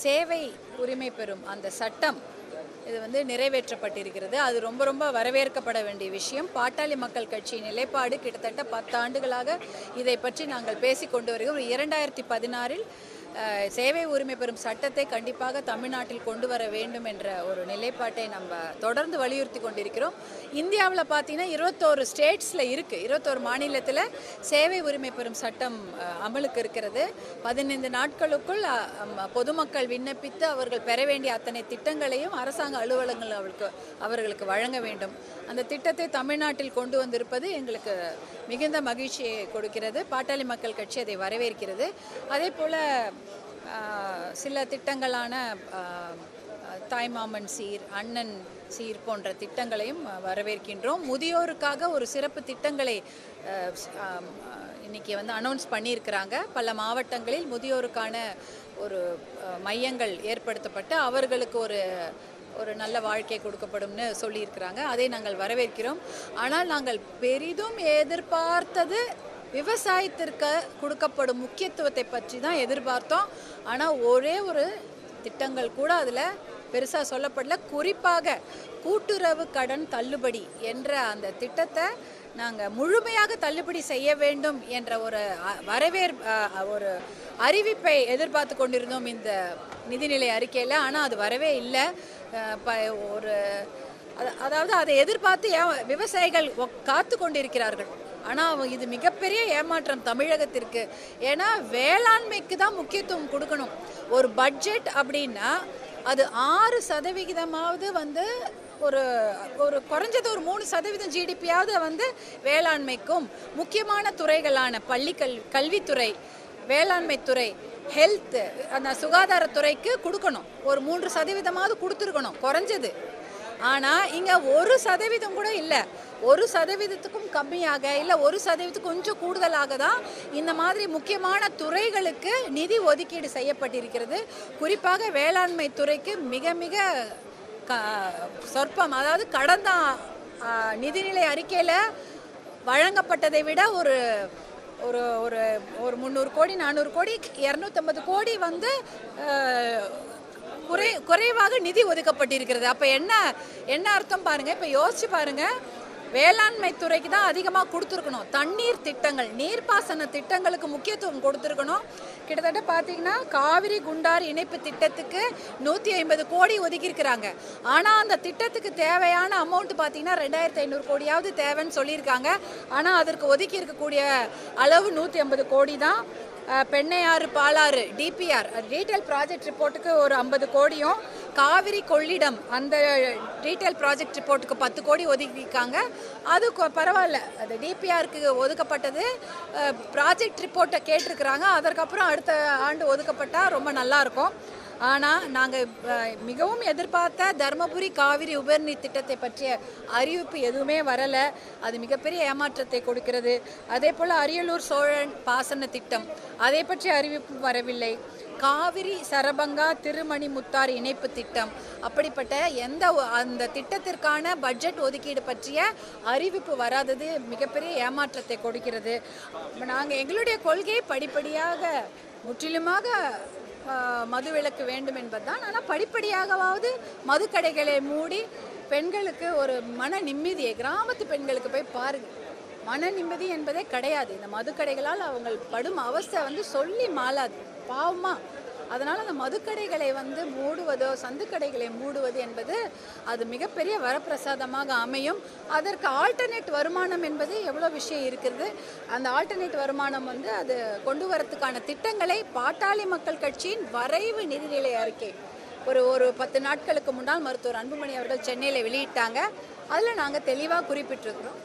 சேவை உரிமை பெறும் அந்த சட்டம் இது வந்து நிறைவேற்றப்பட்டிருக்கிறது. அது ரொம்ப ரொம்ப வரவேற்கப்பட வேண்டிய விஷயம். பாட்டாளி மக்கள் கட்சியின் நிலைப்பாடு கிட்டத்தட்ட 10 ஆண்டுகளாக இதை பற்றி நாங்கள் பேசிக்கொண்டு வருகிறோம். 2016இல் சேவை உரிமை பெறும் சட்டத்தை கண்டிப்பாக தமிழ்நாட்டில் கொண்டு வர வேண்டும் என்ற ஒரு நிலைப்பாட்டை நம்ம தொடர்ந்து வலியுறுத்தி கொண்டிருக்கிறோம். இந்தியாவில் பார்த்தீங்கன்னா 21 ஸ்டேட்ஸில் இருக்குது, 21 மாநிலத்தில் சேவை உரிமை பெறும் சட்டம் அமலுக்கு இருக்கிறது. 15 நாட்களுக்குள் பொதுமக்கள் விண்ணப்பித்து அவர்கள் பெற வேண்டிய அத்தனை திட்டங்களையும் அரசாங்க அலுவலகங்கள் அவர்களுக்கு வழங்க வேண்டும். அந்த திட்டத்தை தமிழ்நாட்டில் கொண்டு வந்திருப்பது எங்களுக்கு மிகுந்த மகிழ்ச்சியை கொடுக்கிறது. பாட்டாளி மக்கள் கட்சி அதை வரவேற்கிறது. அதே போல் சில திட்டங்களான தாய்மாமன் சீர், அண்ணன் சீர் போன்ற திட்டங்களையும் வரவேற்கின்றோம். முதியோருக்காக ஒரு சிறப்பு திட்டங்களை இன்னைக்கு வந்து அனௌன்ஸ் பண்ணியிருக்கிறாங்க. பல மாவட்டங்களில் முதியோருக்கான ஒரு மையங்கள் ஏற்படுத்தப்பட்டு அவர்களுக்கு ஒரு நல்ல வாழ்க்கை கொடுக்கப்படும்னு சொல்லியிருக்கிறாங்க. அதை நாங்கள் வரவேற்கிறோம். ஆனால் நாங்கள் பெரிதும் எதிர்பார்த்தது விவசாயத்திற்கு கொடுக்கப்படும் முக்கியத்துவத்தை பற்றி தான் எதிர்பார்த்தோம். ஆனால் ஒரே ஒரு திட்டங்கள் கூட அதில் பெருசாக சொல்லப்படல. குறிப்பாக கூட்டுறவு கடன் தள்ளுபடி என்ற அந்த திட்டத்தை நாங்கள் முழுமையாக தள்ளுபடி செய்ய வேண்டும் என்ற ஒரு அறிவிப்பை எதிர்பார்த்து கொண்டிருந்தோம் இந்த நிதிநிலை அறிக்கையில். ஆனால் அது வரவே இல்லை. அதாவது அதை எதிர்பார்த்து விவசாயிகள் காத்து கொண்டிருக்கிறார்கள். ஆனால் இது மிகப்பெரிய ஏமாற்றம் தமிழகத்திற்கு. ஏன்னா வேளாண்மைக்கு தான் முக்கியத்துவம் கொடுக்கணும். ஒரு பட்ஜெட் அப்படின்னா அது 6% வந்து ஒரு குறைஞ்சது ஒரு 3% ஜிடிபியாவது வந்து வேளாண்மைக்கும் முக்கியமான துறைகளான கல்வித்துறை, வேளாண்மைத்துறை, ஹெல்த், அந்த சுகாதாரத்துறைக்கு கொடுக்கணும். ஒரு 3% கொடுத்துருக்கணும் குறைஞ்சது. ஆனால் இங்கே 1% கூட இல்லை. 1%க்கும் கம்மியாக, இல்லை 1% கொஞ்சம் கூடுதலாக தான் இந்த மாதிரி முக்கியமான துறைகளுக்கு நிதி ஒதுக்கீடு செய்யப்பட்டிருக்கிறது. குறிப்பாக வேளாண்மை துறைக்கு மிக மிக சொற்பம். அதாவது கடந்த நிதிநிலை அறிக்கையில் வழங்கப்பட்டதை விட ஒரு ஒரு ஒரு 300 கோடி 400 கோடி 250 கோடி வந்து குறைவாக நிதி ஒதுக்கப்பட்டிருக்கிறது. அப்போ என்ன அர்த்தம் பாருங்கள். இப்போ யோசிச்சு பாருங்கள், வேளாண்மை துறைக்கு தான் அதிகமாக கொடுத்துருக்கணும். தண்ணீர் திட்டங்கள், நீர்ப்பாசன திட்டங்களுக்கு முக்கியத்துவம் கொடுத்துருக்கணும். கிட்டத்தட்ட பார்த்தீங்கன்னா காவிரி குண்டாறு இணைப்பு திட்டத்துக்கு 150 கோடி ஒதுக்கியிருக்கிறாங்க. ஆனால் அந்த திட்டத்துக்கு தேவையான அமௌண்ட் பார்த்தீங்கன்னா 2500 கோடியாவது தேவைன்னு சொல்லியிருக்காங்க. ஆனால் அதற்கு ஒதுக்கி இருக்கக்கூடிய அளவு 150 கோடி தான். Pennaiyar Palar DPR detail project ரிப்போர்ட்டுக்கு ஒரு 50 கோடியும், காவிரி கொள்ளிடம் அந்த டீட்டெயில் ப்ராஜெக்ட் ரிப்போர்ட்டுக்கு 10 கோடி ஒதுக்கியிருக்காங்க. அது பரவாயில்ல. அது டிபிஆருக்கு ஒதுக்கப்பட்டது. ப்ராஜெக்ட் ரிப்போர்ட்டை கேட்டிருக்கிறாங்க. அதற்கப்புறம் அடுத்த ஆண்டு ஒதுக்கப்பட்டால் ரொம்ப நல்லாயிருக்கும். ஆனால் நாங்கள் மிகவும் எதிர்பார்த்த தருமபுரி காவிரி உபரிநீர் திட்டத்தை பற்றிய அறிவிப்பு எதுவுமே வரலை. அது மிகப்பெரிய ஏமாற்றத்தை கொடுக்கிறது. அதே போல் அரியலூர் சோழன் பாசன திட்டம், அதை பற்றிய அறிவிப்பு வரவில்லை. காவிரி சரபங்கா திருமணிமுத்தாறு இணைப்பு திட்டம், அப்படிப்பட்ட அந்த திட்டத்திற்கான பட்ஜெட் ஒதுக்கீடு பற்றிய அறிவிப்பு வராதது மிகப்பெரிய ஏமாற்றத்தை கொடுக்கிறது. நாங்கள் எங்களுடைய கொள்கையை படிப்படியாக முற்றிலுமாக மதுவிலக்கு வேண்டும் என்பதுதான். ஆனால் படிப்படியாகவாவது மதுக்கடைகளை மூடி பெண்களுக்கு ஒரு மன நிம்மதியை, கிராமத்து பெண்களுக்கு போய் பாருங்கள், மன நிம்மதி என்பதே கிடையாது. இந்த மதுக்கடைகளால் அவங்க படும் அவஸ்தை வந்து சொல்லி மாளாது, பாவமாக. அதனால் அந்த மதுக்கடைகளை வந்து மூடுவதோ சந்துக்கடைகளை மூடுவது என்பது அது மிகப்பெரிய வரப்பிரசாதமாக அமையும். அதற்கு ஆல்டர்னேட் வருமானம் என்பது எவ்வளோ விஷயம் இருக்கிறது. அந்த ஆல்டர்னேட் வருமானம் வந்து அது கொண்டு வரத்துக்கான திட்டங்களை பாட்டாளி மக்கள் கட்சியின் வரைவு நிதிநிலை அறிக்கை ஒரு 10 நாட்களுக்கு முன்னால் மருத்துவர் அன்புமணி அவர்கள் சென்னையில் வெளியிட்டாங்க. அதில் நாங்கள் தெளிவாக குறிப்பிட்டிருக்கிறோம்.